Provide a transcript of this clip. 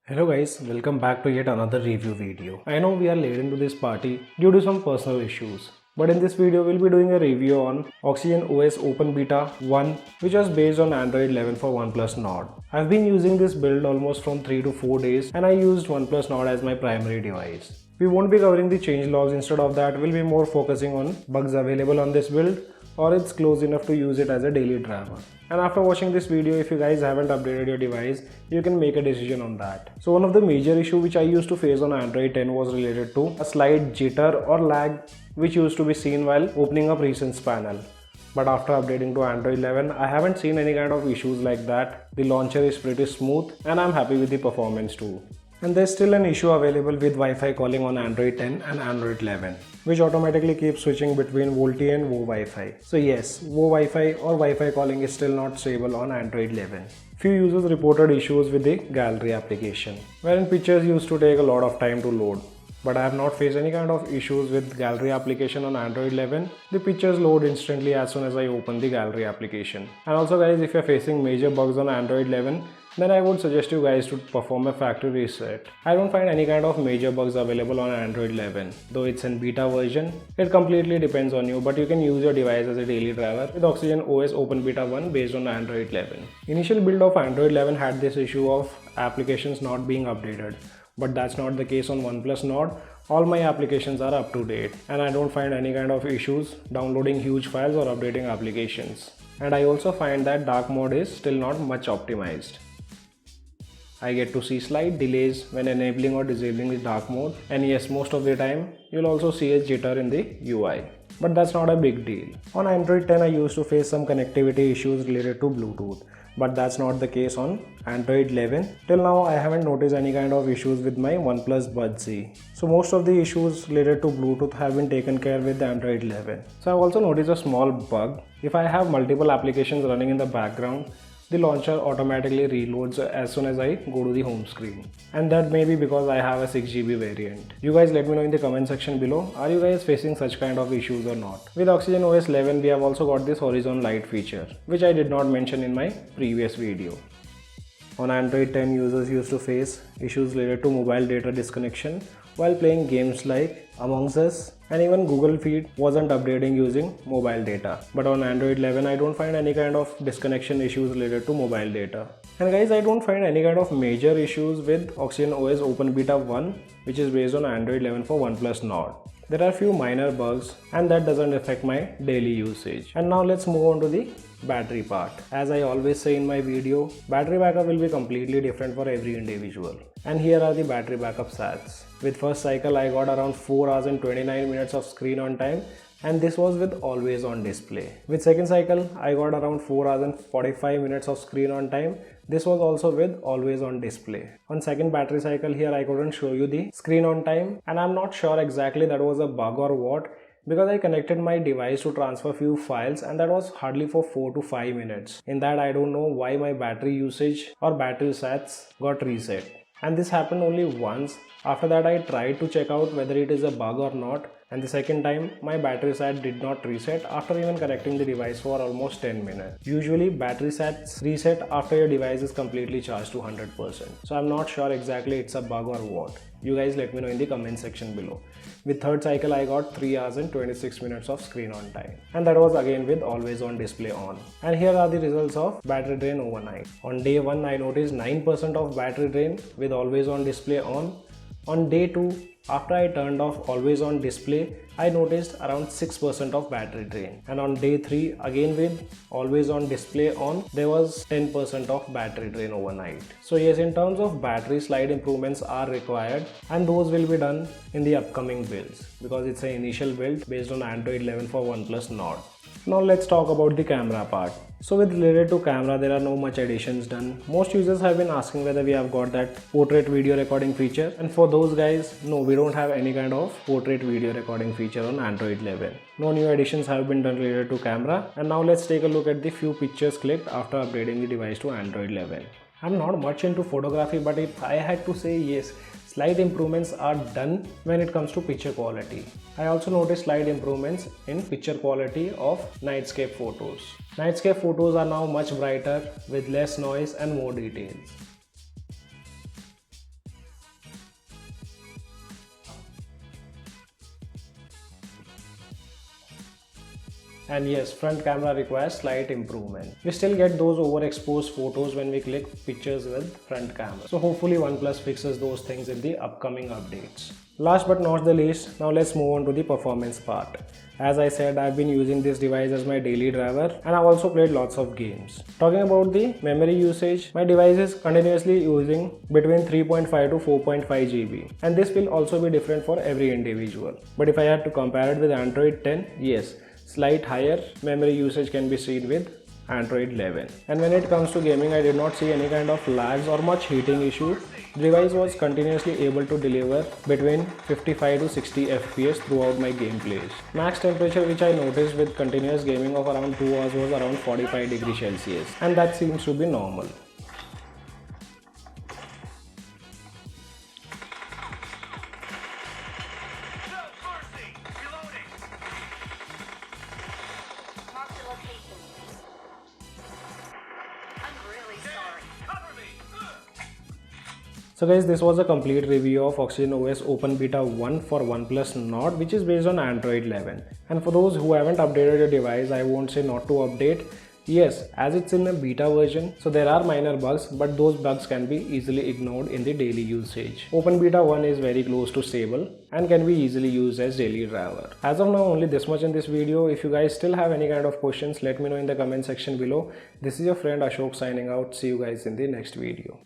Hello guys, welcome back to yet another review video. I know we are late into this party due to some personal issues. But in this video, we'll be doing a review on Oxygen OS Open Beta 1, which was based on Android 11 for OnePlus Nord. I've been using this build almost from 3 to 4 days and I used OnePlus Nord as my primary device. We won't be covering the change logs, instead of that, we'll be more focusing on bugs available on this build, or it's close enough to use it as a daily driver. And after watching this video, if you guys haven't updated your device, you can make a decision on that. So one of the major issue which I used to face on Android 10 was related to a slight jitter or lag which used to be seen while opening up recents panel. But after updating to Android 11, I haven't seen any kind of issues like that. The launcher is pretty smooth and I'm happy with the performance too. And there's still an issue available with Wi-Fi calling on Android 10 and Android 11, which automatically keeps switching between VoLTE and VoWi-Fi. So yes, VoWi-Fi or Wi-Fi calling is still not stable on Android 11. Few users reported issues with the gallery application, wherein pictures used to take a lot of time to load. But I have not faced any kind of issues with gallery application on Android 11. The pictures load instantly as soon as I open the gallery application. And also guys, if you're facing major bugs on Android 11, then I would suggest you guys to perform a factory reset. I don't find any kind of major bugs available on Android 11. Though it's in beta version, it completely depends on you, but you can use your device as a daily driver with Oxygen OS Open Beta 1 based on Android 11. Initial build of Android 11 had this issue of applications not being updated. But that's not the case on OnePlus Nord. All my applications are up to date and I don't find any kind of issues downloading huge files or updating applications. And I also find that dark mode is still not much optimized. I get to see slight delays when enabling or disabling the dark mode, and yes, most of the time you'll also see a jitter in the UI. But that's not a big deal. On Android 10 I used to face some connectivity issues related to Bluetooth, but that's not the case on Android 11. Till now I haven't noticed any kind of issues with my OnePlus Buds Z. So most of the issues related to Bluetooth have been taken care with the Android 11. So I've also noticed a small bug. If I have multiple applications running in the background, the launcher automatically reloads as soon as I go to the home screen. And that may be because I have a 6GB variant. You guys let me know in the comment section below, are you guys facing such kind of issues or not? With Oxygen OS 11 we have also got this horizon light feature, which I did not mention in my previous video. On Android 10, users used to face issues related to mobile data disconnection while playing games like Among Us, and even Google Feed wasn't updating using mobile data. But on Android 11, I don't find any kind of disconnection issues related to mobile data. And guys, I don't find any kind of major issues with Oxygen OS Open Beta 1, which is based on Android 11 for OnePlus Nord. There are few minor bugs and that doesn't affect my daily usage. And now let's move on to the battery part. As I always say in my video, battery backup will be completely different for every individual. And here are the battery backup stats. With first cycle I got around 4 hours and 29 minutes of screen on time, and this was with always on display. With second cycle I got around 4 hours and 45 minutes of screen on time. This was also with always on display. On second battery cycle, here I couldn't show you the screen on time, and I'm not sure exactly that was a bug or what, because I connected my device to transfer few files and that was hardly for 4 to 5 minutes. In that I don't know why my battery usage or battery stats got reset. And this happened only once. After that I tried to check out whether it is a bug or not, and the second time my battery sat did not reset after even connecting the device for almost 10 minutes. Usually battery sats reset after your device is completely charged to 100%. So I'm not sure exactly it's a bug or what. You guys let me know in the comment section below. With third cycle I got 3 hours and 26 minutes of screen on time, and that was again with always on display on. And here are the results of battery drain overnight. On day 1 I noticed 9% of battery drain with always on display on. On day 2, after I turned off always on display, I noticed around 6% of battery drain. And on day 3, again with always on display on, there was 10% of battery drain overnight. So yes, in terms of battery, slight improvements are required, and those will be done in the upcoming builds, because it's an initial build based on Android 11 for OnePlus Nord. Now let's talk about the camera part. So with related to camera, there are no much additions done. Most users have been asking whether we have got that portrait video recording feature, and for those guys, no, we don't have any kind of portrait video recording feature on Android 11. No new additions have been done related to camera. And now let's take a look at the few pictures clicked after upgrading the device to Android 11. I'm not much into photography, but if I had to say, yes, slight improvements are done when it comes to picture quality. I also noticed slight improvements in picture quality of nightscape photos. Nightscape photos are now much brighter with less noise and more details. And yes, front camera requires slight improvement. We still get those overexposed photos when we click pictures with front camera. So hopefully OnePlus fixes those things in the upcoming updates. Last but not the least, now let's move on to the performance part. As I said, I've been using this device as my daily driver and I've also played lots of games. Talking about the memory usage, my device is continuously using between 3.5 to 4.5 GB, and this will also be different for every individual. But if I had to compare it with Android 10, yes, slight higher memory usage can be seen with Android 11. And when it comes to gaming, I did not see any kind of lags or much heating issue. The device was continuously able to deliver between 55 to 60 FPS throughout my gameplays. Max temperature which I noticed with continuous gaming of around 2 hours was around 45 degrees Celsius, and that seems to be normal. So guys, this was a complete review of Oxygen OS Open Beta 1 for OnePlus Nord, which is based on Android 11. And for those who haven't updated your device, I won't say not to update. Yes, as it's in a beta version, so there are minor bugs, but those bugs can be easily ignored in the daily usage. Open Beta 1 is very close to stable and can be easily used as daily driver. As of now, only this much in this video. If you guys still have any kind of questions, let me know in the comment section below. This is your friend Ashok signing out. See you guys in the next video.